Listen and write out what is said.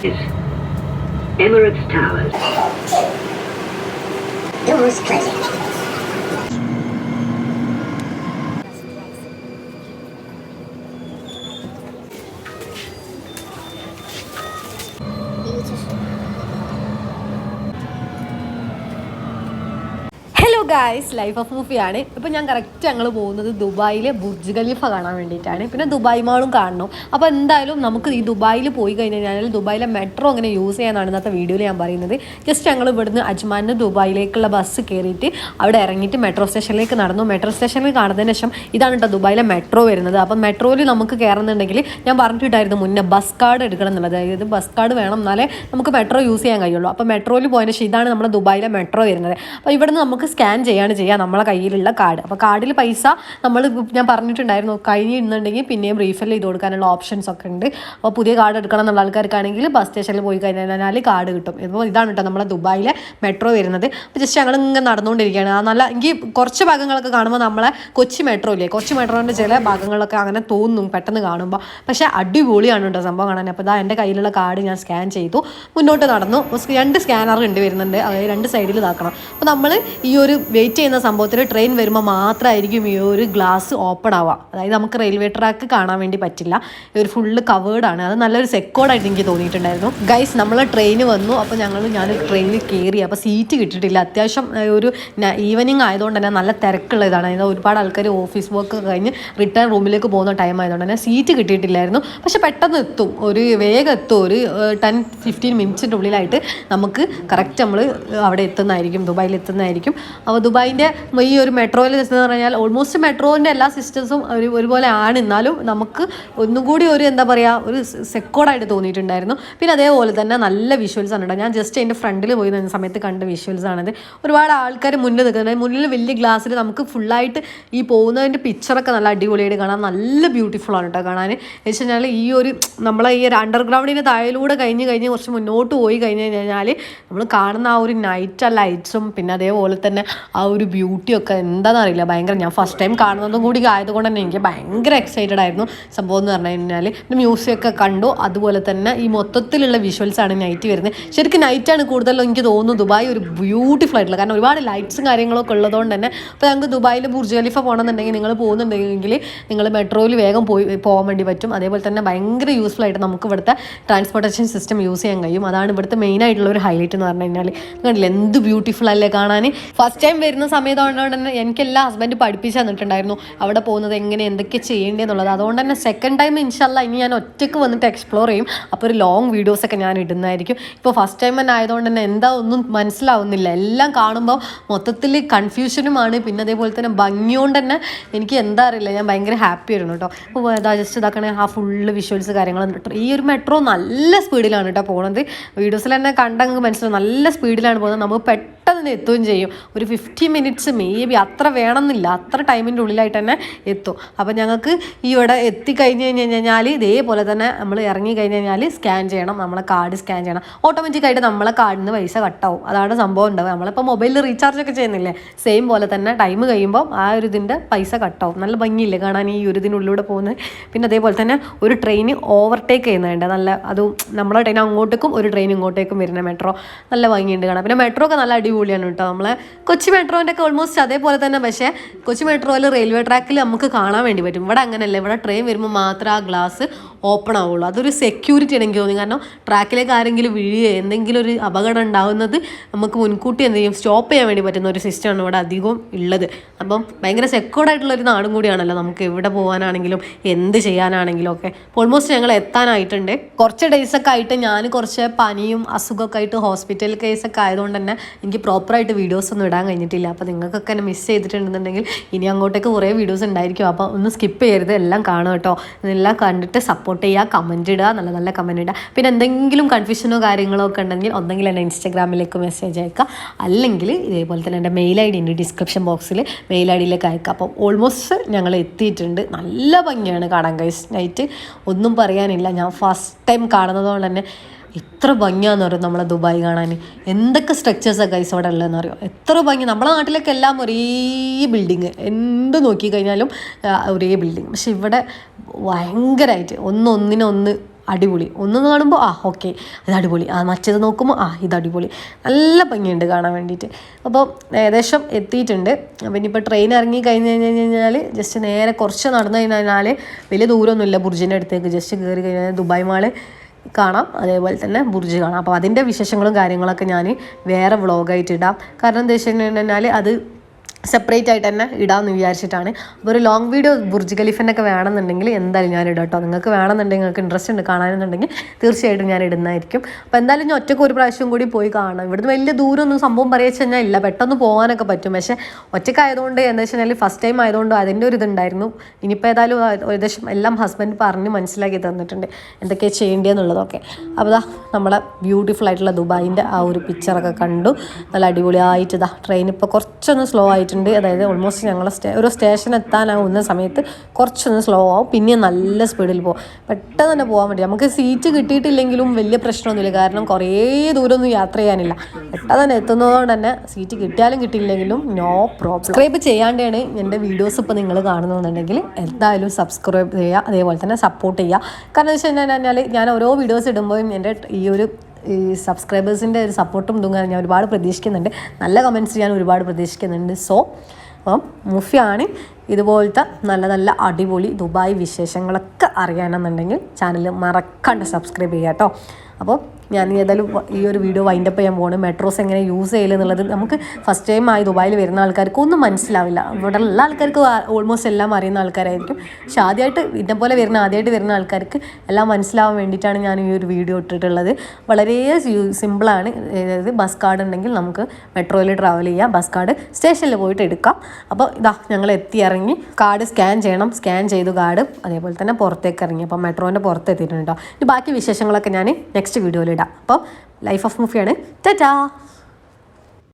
Emirates Towers. Doors closing. Hello guys, life of മൂഫിയാണ്. ഇപ്പോൾ ഞാൻ കറക്റ്റ് ഞങ്ങൾ പോകുന്നത് ദുബായിലെ ബുർജ് ഖലീഫ കാണാൻ വേണ്ടിയിട്ടാണ്. പിന്നെ ദുബായ് മാളും കാണണം. അപ്പോൾ എന്തായാലും നമുക്ക് ഈ ദുബായിൽ പോയി കഴിഞ്ഞാൽ ദുബായിലെ മെട്രോ എങ്ങനെ യൂസ് ചെയ്യാനാണ് ഇന്നത്തെ വീഡിയോയിൽ ഞാൻ പറയുന്നത്. ജസ്റ്റ് ഞങ്ങൾ ഇവിടുന്ന് അജ്മാനിൽ ദുബായിലേക്കുള്ള ബസ് കയറിയിട്ട് അവിടെ ഇറങ്ങിയിട്ട് മെട്രോ സ്റ്റേഷനിലേക്ക് നടന്നു. മെട്രോ സ്റ്റേഷനിൽ കാണുന്നതിന് ശേഷം ഇതാണ് കേട്ടോ ദുബായിലെ മെട്രോ വരുന്നത്. അപ്പം മെട്രോയിൽ നമുക്ക് കയറുന്നുണ്ടെങ്കിൽ ഞാൻ പറഞ്ഞിട്ടായിരുന്നു മുന്നേ ബസ് കാർഡ് എടുക്കണം എന്നുള്ളത്. അതായത് ബസ് കാർഡ് വേണം, എന്നാലേ നമുക്ക് മെട്രോ യൂസ് ചെയ്യാൻ കഴിയുള്ളൂ. അപ്പോൾ മെട്രോയിൽ പോയതിന് ശേഷം ഇതാണ് നമ്മുടെ ദുബായിലെ മെട്രോ വരുന്നത്. അപ്പോൾ ഇവിടുന്ന് നമുക്ക് സ്കാൻ ചെയ്യുക നമ്മളെ കയ്യിലുള്ള കാർഡ്. അപ്പോൾ കാർഡിൽ പൈസ ഞാൻ പറഞ്ഞിട്ടുണ്ടായിരുന്നു കഴിഞ്ഞിരുന്നുണ്ടെങ്കിൽ പിന്നെയും റീഫിൽ ചെയ്ത് കൊടുക്കാനുള്ള ഓപ്ഷൻസ് ഒക്കെ ഉണ്ട്. അപ്പോൾ പുതിയ കാർഡ് എടുക്കണം എന്നുള്ള ആൾക്കാർക്കാണെങ്കിൽ ബസ് സ്റ്റേഷനിൽ പോയി കഴിഞ്ഞാൽ കാർഡ് കിട്ടും. ഇപ്പോൾ ഇതാണ് കേട്ടോ നമ്മളെ ദുബായിലെ മെട്രോ വരുന്നത്. അപ്പോൾ ജസ്റ്റ് ഞങ്ങൾ ഇങ്ങനെ നടന്നുകൊണ്ടിരിക്കുകയാണ്. നല്ല എനിക്ക് കുറച്ച് ഭാഗങ്ങളൊക്കെ കാണുമ്പോൾ നമ്മളെ കൊച്ചി മെട്രോ ഇല്ലേ, കൊച്ചി മെട്രോൻ്റെ ചില ഭാഗങ്ങളൊക്കെ അങ്ങനെ തോന്നും പെട്ടെന്ന് കാണുമ്പോൾ. പക്ഷേ അടിപൊളിയാണ് കേട്ടോ സംഭവം കാണാൻ. അപ്പോൾ ഇതാ എൻ്റെ കയ്യിലുള്ള കാർഡ് ഞാൻ സ്കാൻ ചെയ്തു, മുന്നോട്ട് നടന്നു. 2 സ്കാനർ ഉണ്ട് വരുന്നുണ്ട്, അതായത് 2 സൈഡിൽ ഇതാക്കണം. അപ്പോൾ നമ്മൾ ഈ ഒരു വെയിറ്റ് ചെയ്യുന്ന സംഭവത്തിൽ ട്രെയിൻ വരുമ്പോൾ മാത്രമായിരിക്കും ഈ ഒരു ഗ്ലാസ് ഓപ്പൺ ആവുക. അതായത് നമുക്ക് റെയിൽവേ ട്രാക്ക് കാണാൻ വേണ്ടി പറ്റില്ല. ഈ ഒരു ഫുള്ള് കവേർഡാണ്. അത് നല്ലൊരു സെക്യൂർഡായിട്ട് എനിക്ക് തോന്നിയിട്ടുണ്ടായിരുന്നു. ഗൈസ്, നമ്മൾ ട്രെയിൻ വന്നു. അപ്പോൾ ഞാൻ ട്രെയിനിൽ കയറി. അപ്പോൾ സീറ്റ് കിട്ടിയിട്ടില്ല. അത്യാവശ്യം ഒരു ഈവനിങ് ആയതുകൊണ്ട് തന്നെ നല്ല തിരക്കുള്ള ഇതാണ്. അതായത് ഒരുപാട് ആൾക്കാർ ഓഫീസ് വർക്ക് കഴിഞ്ഞ് റിട്ടേൺ റൂമിലേക്ക് പോകുന്ന ടൈം ആയതുകൊണ്ട് തന്നെ സീറ്റ് കിട്ടിയിട്ടില്ലായിരുന്നു. പക്ഷെ പെട്ടെന്ന് എത്തും, വേഗം എത്തും. ഒരു 10-15 മിനിറ്റ്സിൻ്റെ ഉള്ളിലായിട്ട് നമുക്ക് കറക്റ്റ് നമ്മൾ അവിടെ എത്തുന്നതായിരിക്കും, ദുബായിൽ എത്തുന്നതായിരിക്കും. അപ്പോൾ ദുബായിൻ്റെ ഈ ഒരു മെട്രോയിൽ എന്ന് പറഞ്ഞാൽ ഓൾമോസ്റ്റ് മെട്രോൻ്റെ എല്ലാ സിസ്റ്റംസും ഒരുപോലെ ആണ്. എന്നാലും നമുക്ക് ഒന്നും കൂടി ഒരു എന്താ പറയുക, ഒരു സെക്യൂർഡായിട്ട് തോന്നിയിട്ടുണ്ടായിരുന്നു. പിന്നെ അതേപോലെ തന്നെ നല്ല വിഷ്വൽസ് ആണ് കേട്ടോ. ഞാൻ ജസ്റ്റ് അതിൻ്റെ ഫ്രണ്ടിൽ പോയി നിന്ന സമയത്ത് കണ്ട വിഷ്വൽസ് ആണത്. ഒരുപാട് ആൾക്കാർ മുന്നിൽ നിൽക്കുന്നത്, മുന്നിൽ വലിയ ഗ്ലാസ്സിൽ നമുക്ക് ഫുള്ളായിട്ട് ഈ പോകുന്നതിൻ്റെ പിക്ചറൊക്കെ നല്ല അടിപൊളിയായിട്ട് കാണാൻ നല്ല ബ്യൂട്ടിഫുൾ ആണ് കേട്ടോ കാണാൻ. എന്ന് വെച്ച് കഴിഞ്ഞാൽ ഈ ഒരു നമ്മളെ ഈ ഒരു അണ്ടർഗ്രൗണ്ടിൻ്റെ താഴെയിലൂടെ കഴിഞ്ഞ് കുറച്ച് മുന്നോട്ട് പോയി കഴിഞ്ഞ് കഴിഞ്ഞാൽ നമ്മൾ കാണുന്ന ആ ഒരു നൈറ്റ് ലൈറ്റ്സും പിന്നെ അതേപോലെ തന്നെ ആ ഒരു ബ്യൂട്ടിയൊക്കെ എന്താണെന്ന് അറിയില്ല, ഭയങ്കര. ഞാൻ ഫസ്റ്റ് ടൈം കാണുന്നതും കൂടി ആയതുകൊണ്ട് തന്നെ എനിക്ക് ഭയങ്കര എക്സൈറ്റഡ് ആയിരുന്നു സംഭവം എന്ന് പറഞ്ഞു കഴിഞ്ഞാൽ. പിന്നെ മ്യൂസിയൊക്കെ കണ്ടു. അതുപോലെ തന്നെ ഈ മൊത്തത്തിലുള്ള വിഷ്വൽസാണ് നൈറ്റ് വരുന്നത്. ശരിക്കും നൈറ്റാണ് കൂടുതലും എനിക്ക് തോന്നുന്നു ദുബായ് ഒരു ബ്യൂട്ടിഫുൾ ആയിട്ടുള്ള, കാരണം ഒരുപാട് ലൈറ്റ്സും കാര്യങ്ങളൊക്കെ ഉള്ളതുകൊണ്ട് തന്നെ. അപ്പോൾ ഞങ്ങൾക്ക് ദുബായിൽ ബുർജ് ഖലീഫ പോകണമെന്നുണ്ടെങ്കിൽ നിങ്ങൾ പോകുന്നുണ്ടെങ്കിൽ നിങ്ങൾ മെട്രോയിൽ വേഗം പോകാൻ വേണ്ടി പറ്റും. അതേപോലെ തന്നെ ഭയങ്കര യൂസ്ഫുൾ ആയിട്ട് നമുക്ക് ഇവിടുത്തെ ട്രാൻസ്പോർട്ടേഷൻ സിസ്റ്റം യൂസ് ചെയ്യാൻ കഴിയും. അതാണ് ഇവിടുത്തെ മെയിൻ ആയിട്ടുള്ള ഒരു ഹൈലൈറ്റ് എന്ന് പറഞ്ഞു കഴിഞ്ഞാൽ. കണ്ടില്ല എന്ത് ബ്യൂട്ടിഫുൾ അല്ലേ കാണാൻ. ഫസ്റ്റ് ടൈം വരുന്ന സമയത്തുകൊണ്ട് തന്നെ എനിക്കെല്ലാം ഹസ്ബൻഡ് പഠിപ്പിച്ച് തന്നിട്ടുണ്ടായിരുന്നു അവിടെ പോകുന്നത് എങ്ങനെ എന്തൊക്കെ ചെയ്യേണ്ടതെന്നുള്ളത്. അതുകൊണ്ട് തന്നെ സെക്കൻഡ് ടൈം ഇൻഷാല്ലാ ഇനി ഞാൻ ഒറ്റയ്ക്ക് വന്നിട്ട് എക്സ്പ്ലോർ ചെയ്യും. അപ്പോൾ ഒരു ലോങ് വീഡിയോസൊക്കെ ഞാൻ ഇടുന്നതായിരിക്കും. ഇപ്പോൾ ഫസ്റ്റ് ടൈം തന്നെ ആയതുകൊണ്ട് തന്നെ എന്താ ഒന്നും മനസ്സിലാവുന്നില്ല. എല്ലാം കാണുമ്പോൾ മൊത്തത്തിൽ കൺഫ്യൂഷനുമാണ്. പിന്നെ അതേപോലെ തന്നെ ഭംഗിയോണ്ട് തന്നെ എനിക്ക് എന്താ അറിയില്ല, ഞാൻ ഭയങ്കര ഹാപ്പി ആയിരുന്നു കേട്ടോ. അപ്പോൾ ജസ്റ്റ് ഇതാക്കണേ ആ ഫുള്ള് വിഷ്വൽസ് കാര്യങ്ങളും. ഈ ഒരു മെട്രോ നല്ല സ്പീഡിലാണ് കേട്ടോ പോകുന്നത്. വീഡിയോസിൽ തന്നെ കണ്ടങ്ങ് മനസ്സിലാവും നല്ല സ്പീഡിലാണ് പോകുന്നത്. നമുക്ക് പെട്ടെന്ന് എത്തുകയും ചെയ്യും. ഒരു 50 മിനിറ്റ്സ് മേ ബി അത്ര വേണമെന്നില്ല, അത്ര ടൈമിൻ്റെ ഉള്ളിലായിട്ട് തന്നെ എത്തും. അപ്പോൾ ഞങ്ങൾക്ക് ഈ ഇവിടെ എത്തിക്കഴിഞ്ഞ് കഴിഞ്ഞാൽ ഇതേപോലെ തന്നെ നമ്മൾ ഇറങ്ങി കഴിഞ്ഞ് കഴിഞ്ഞാൽ സ്കാൻ ചെയ്യണം, നമ്മളെ കാർഡ് സ്കാൻ ചെയ്യണം. ഓട്ടോമാറ്റിക്കായിട്ട് നമ്മളെ കാർഡിൽ നിന്ന് പൈസ കട്ടാവും. അതാണ് സംഭവം ഉണ്ടാവുക. നമ്മളിപ്പോൾ മൊബൈലിൽ റീചാർജ് ഒക്കെ ചെയ്യുന്നില്ലേ, സെയിം പോലെ തന്നെ ടൈം കഴിയുമ്പോൾ ആ ഒരു ഇതിൻ്റെ പൈസ കട്ടാവും. നല്ല ഭംഗിയില്ലേ കാണാൻ ഈ ഒരു ഇതിനുള്ളിലൂടെ പോകുന്നത്. പിന്നെ അതേപോലെ തന്നെ ഒരു ട്രെയിൻ ഓവർടേക്ക് ചെയ്യുന്നുണ്ട്. നല്ല അതും നമ്മളെ ട്രെയിൻ അങ്ങോട്ടേക്കും ഒരു ട്രെയിൻ ഇങ്ങോട്ടേക്കും വരുന്ന മെട്രോ നല്ല ഭംഗിയുണ്ട് കാണാൻ. പിന്നെ മെട്രോ ഒക്കെ നല്ല അടിപൊളിയാണ് കേട്ടോ. നമ്മളെ കൊച്ചി മെട്രോൻ്റെ ഒക്കെ ഓൾമോസ്റ്റ് അതേപോലെ തന്നെ. പക്ഷേ കൊച്ചി മെട്രോയിൽ റെയിൽവേ ട്രാക്കിൽ നമുക്ക് കാണാൻ വേണ്ടി പറ്റും. ഇവിടെ അങ്ങനെയല്ല. ഇവിടെ ട്രെയിൻ വരുമ്പോൾ മാത്രമേ ആ ഗ്ലാസ് ഓപ്പൺ ആവുള്ളൂ. അതൊരു സെക്യൂരിറ്റി എനിക്ക് തോന്നി. കാരണം ട്രാക്കിലേക്ക് ആരെങ്കിലും വീഴുകയോ എന്തെങ്കിലും ഒരു അപകടം ഉണ്ടാകുന്നത് നമുക്ക് മുൻകൂട്ടി എന്ത് ചെയ്യും സ്റ്റോപ്പ് ചെയ്യാൻ വേണ്ടി പറ്റുന്ന ഒരു സിസ്റ്റമാണ് ഇവിടെ അധികവും ഉള്ളത്. അപ്പം ഭയങ്കര സെക്യൂർഡായിട്ടുള്ളൊരു നാടും കൂടിയാണല്ലോ. നമുക്ക് എവിടെ പോകാനാണെങ്കിലും എന്ത് ചെയ്യാനാണെങ്കിലും ഒക്കെ. ഓൾമോസ്റ്റ് ഞങ്ങൾ എത്താനായിട്ടുണ്ട്. കുറച്ച് ഡേയ്സൊക്കെ ആയിട്ട് ഞാൻ കുറച്ച് പനിയും അസുഖമൊക്കെ ആയിട്ട് ഹോസ്പിറ്റൽ കേസൊക്കെ ആയതുകൊണ്ട് തന്നെ എനിക്ക് പ്രോപ്പറായിട്ട് വീഡിയോസൊന്നും ഇടാൻ കഴിഞ്ഞിട്ടില്ല. അപ്പോൾ നിങ്ങൾക്കൊക്കെ എന്നെ മിസ് ചെയ്തിട്ടുണ്ടെന്നുണ്ടെങ്കിൽ ഇനി അങ്ങോട്ടേക്ക് കുറേ വീഡിയോസ് ഉണ്ടായിരിക്കും. അപ്പോൾ ഒന്ന് സ്കിപ്പ് ചെയ്യരുത്, എല്ലാം കാണുക കേട്ടോ. ഇതെല്ലാം കണ്ടിട്ട് സപ്പോർട്ട് ചെയ്യുക, കമൻറ്റ് ഇടുക, നല്ല നല്ല കമൻറ്റ് ഇടുക. പിന്നെ എന്തെങ്കിലും കൺഫ്യൂഷനോ കാര്യങ്ങളോ ഒക്കെ ഉണ്ടെങ്കിൽ ഒന്നെങ്കിൽ എന്നെ ഇൻസ്റ്റാഗ്രാമിലേക്ക് മെസ്സേജ് അയക്കുക, അല്ലെങ്കിൽ ഇതേപോലെ തന്നെ എൻ്റെ മെയിൽ ഐ ഡി ഉണ്ട് ഡിസ്ക്രിപ്ഷൻ ബോക്സിൽ, മെയിൽ ഐ ഡിയിലേക്ക് അയക്കുക. അപ്പോൾ ഓൾമോസ്റ്റ് ഞങ്ങൾ എത്തിയിട്ടുണ്ട്. നല്ല ഭംഗിയാണ് കാണാൻ ഗൈസ്. നൈറ്റ് ഒന്നും പറയാനില്ല. ഞാൻ ഫസ്റ്റ് ടൈം കാണുന്നതുകൊണ്ട് തന്നെ എത്ര ഭംഗിയാണെന്ന് പറയും നമ്മളെ ദുബായ് കാണാൻ. എന്തൊക്കെ സ്ട്രക്ചേഴ്സാണ് ഗൈസ് അവിടെ ഉള്ളതെന്ന് അറിയോ. എത്ര ഭംഗി. നമ്മളെ നാട്ടിലൊക്കെ എല്ലാം ഒരേ ബിൽഡിങ്, എന്ത് നോക്കിക്കഴിഞ്ഞാലും ഒരേ ബിൽഡിങ്. പക്ഷെ ഇവിടെ ഭയങ്കരമായിട്ട് ഒന്നിനൊന്ന് അടിപൊളി. ഒന്ന് കാണുമ്പോൾ ഓക്കെ ഇത് അടിപൊളി, മറ്റേത് നോക്കുമ്പോൾ ഇത് അടിപൊളി, നല്ല ഭംഗിയുണ്ട് കാണാൻ വേണ്ടിയിട്ട്. അപ്പോൾ ഏകദേശം എത്തിയിട്ടുണ്ട്. അപ്പോൾ ഇനിയിപ്പോൾ ട്രെയിൻ ഇറങ്ങി കഴിഞ്ഞ് കഴിഞ്ഞാൽ ജസ്റ്റ് നേരെ കുറച്ച് നടന്നു കഴിഞ്ഞാൽ വലിയ ദൂരമൊന്നുമില്ല ബുർജിൻ്റെ അടുത്തേക്ക്. ജസ്റ്റ് കയറി കഴിഞ്ഞാൽ ദുബായ് മാള് കാണാം, അതേപോലെ തന്നെ ബുർജ് കാണാം. അപ്പോൾ അതിൻ്റെ വിശേഷങ്ങളും കാര്യങ്ങളൊക്കെ ഞാൻ വേറെ വ്ളോഗായിട്ട് ഇടാം. കാരണം എന്താ വെച്ച് കഴിഞ്ഞാൽ അത് സെപ്പറേറ്റ് ആയിട്ട് തന്നെ ഇടാമെന്ന് വിചാരിച്ചിട്ടാണ്. അപ്പോൾ ഒരു ലോങ് വീഡിയോ ബുർജ് ഖലീഫിൻ്റെയൊക്കെ വേണമെന്നുണ്ടെങ്കിൽ എന്തായാലും ഞാൻ ഇടാം കേട്ടോ. നിങ്ങൾക്ക് വേണമെന്നുണ്ടെങ്കിൽ നിങ്ങൾക്ക് ഇൻട്രസ്റ്റ് ഉണ്ട് കാണാനെന്നുണ്ടെങ്കിൽ തീർച്ചയായിട്ടും ഞാൻ ഇടുന്നതായിരിക്കും. അപ്പോൾ എന്തായാലും ഞാൻ ഒറ്റയ്ക്ക് ഒരു പ്രാവശ്യം കൂടി പോയി കാണാം. ഇവിടുന്ന് വലിയ ദൂരമൊന്നും സംഭവം പറയുക കഴിഞ്ഞാൽ ഇല്ല, പെട്ടെന്ന് പോകാനൊക്കെ പറ്റും. പക്ഷേ ഒറ്റയ്ക്കായതുകൊണ്ട് എന്താ വെച്ച് കഴിഞ്ഞാൽ ഫസ്റ്റ് ടൈം ആയതുകൊണ്ട് അതിൻ്റെ ഒരു ഇതുണ്ടായിരുന്നു. ഇനിയിപ്പോൾ ഏതായാലും ഏകദേശം എല്ലാം ഹസ്ബൻഡ് പറഞ്ഞ് മനസ്സിലാക്കി തന്നിട്ടുണ്ട് എന്തൊക്കെയാണ് ചെയ്യേണ്ടതെന്നുള്ളതൊക്കെ. അപ്പോൾ നമ്മളെ ബ്യൂട്ടിഫുൾ ആയിട്ടുള്ള ദുബായിൻ്റെ ആ ഒരു പിക്ചറൊക്കെ കണ്ടു. നല്ല അടിപൊളിയായിട്ട് ട്രെയിൻ ഇപ്പോൾ കുറച്ചൊന്ന് സ്ലോ ആയിട്ടുണ്ട്. അതായത് ഓൾമോസ്റ്റ് ഞങ്ങൾ ഒരു സ്റ്റേഷൻ എത്താനാവുന്ന സമയത്ത് കുറച്ചൊന്ന് സ്ലോ ആവും, പിന്നെ നല്ല സ്പീഡിൽ പോകും. പെട്ടെന്ന് തന്നെ പോകാൻ വേണ്ടി നമുക്ക് സീറ്റ് കിട്ടിയിട്ടില്ലെങ്കിലും വലിയ പ്രശ്നമൊന്നുമില്ല. കാരണം കുറേ ദൂരമൊന്നും യാത്ര ചെയ്യാനില്ല. പെട്ടെന്ന് തന്നെ എത്തുന്നതുകൊണ്ട് തന്നെ സീറ്റ് കിട്ടിയാലും കിട്ടിയില്ലെങ്കിലും നോ പ്രോബ്ലം. സബ്സ്ക്രൈബ് ചെയ്യാണ്ടാണ് എൻ്റെ വീഡിയോസ് ഇപ്പോൾ നിങ്ങൾ കാണുന്നുണ്ടെങ്കിൽ എന്തായാലും സബ്സ്ക്രൈബ് ചെയ്യുക, അതേപോലെ തന്നെ സപ്പോർട്ട് ചെയ്യുക. കാരണം എന്ന് വെച്ച് കഴിഞ്ഞാൽ ഞാൻ ഓരോ വീഡിയോസ് ഇടുമ്പോഴും എൻ്റെ ഈ സബ്സ്ക്രൈബേഴ്സിൻ്റെ ഒരു സപ്പോർട്ടും ഇതും ഞാൻ ഒരുപാട് പ്രതീക്ഷിക്കുന്നുണ്ട്. നല്ല കമൻറ്റ്സ് ഞാൻ ഒരുപാട് പ്രതീക്ഷിക്കുന്നുണ്ട്. അപ്പം മുഫിയാണ്. ഇതുപോലത്തെ നല്ല നല്ല അടിപൊളി ദുബായ് വിശേഷങ്ങളൊക്കെ അറിയണമെന്നുണ്ടെങ്കിൽ ചാനൽ മറക്കാണ്ട് സബ്സ്ക്രൈബ് ചെയ്യുക കേട്ടോ. അപ്പോൾ ഞാൻ ഏതായാലും ഈ ഒരു വീഡിയോ വൈൻഡപ്പ് ചെയ്യാൻ പോകുന്നു. മെട്രോസ് എങ്ങനെ യൂസ് ചെയ്യില്ല എന്നുള്ളത് നമുക്ക് ഫസ്റ്റ് ടൈം ആയി ദുബായിൽ വരുന്ന ആൾക്കാർക്ക് ഒന്നും മനസ്സിലാവില്ല. ഇവിടെ ഉള്ള ആൾക്കാർക്ക് ഓൾമോസ്റ്റ് എല്ലാം അറിയുന്ന ആൾക്കാരായിരിക്കും. പക്ഷെ ആദ്യമായിട്ട് ആദ്യമായിട്ട് വരുന്ന ആൾക്കാർക്ക് എല്ലാം മനസ്സിലാവാൻ വേണ്ടിയിട്ടാണ് ഞാൻ ഈ ഒരു വീഡിയോ ഇട്ടിട്ടുള്ളത്. വളരെ സിമ്പിളാണ്. അതായത് ബസ് കാർഡ് ഉണ്ടെങ്കിൽ നമുക്ക് മെട്രോയിൽ ട്രാവൽ ചെയ്യാം. ബസ് കാർഡ് സ്റ്റേഷനിൽ പോയിട്ട് എടുക്കാം. അപ്പോൾ ഞങ്ങൾ ഇറങ്ങി കാർഡ് സ്കാൻ ചെയ്യണം. സ്കാൻ ചെയ്തു കാർഡ്, അതേപോലെ തന്നെ പുറത്തേക്ക് ഇറങ്ങി. അപ്പോൾ മെട്രോൻ്റെ പുറത്ത് എത്തിയിട്ടുണ്ട് കേട്ടോ. ഇനി ബാക്കി വിശേഷങ്ങളൊക്കെ ഞാൻ നെക്സ്റ്റ് വീഡിയോയിൽ ഇടാം. അപ്പോൾ ലൈഫ് ഓഫ് മുഫിയാണ്. ടാറ്റാ.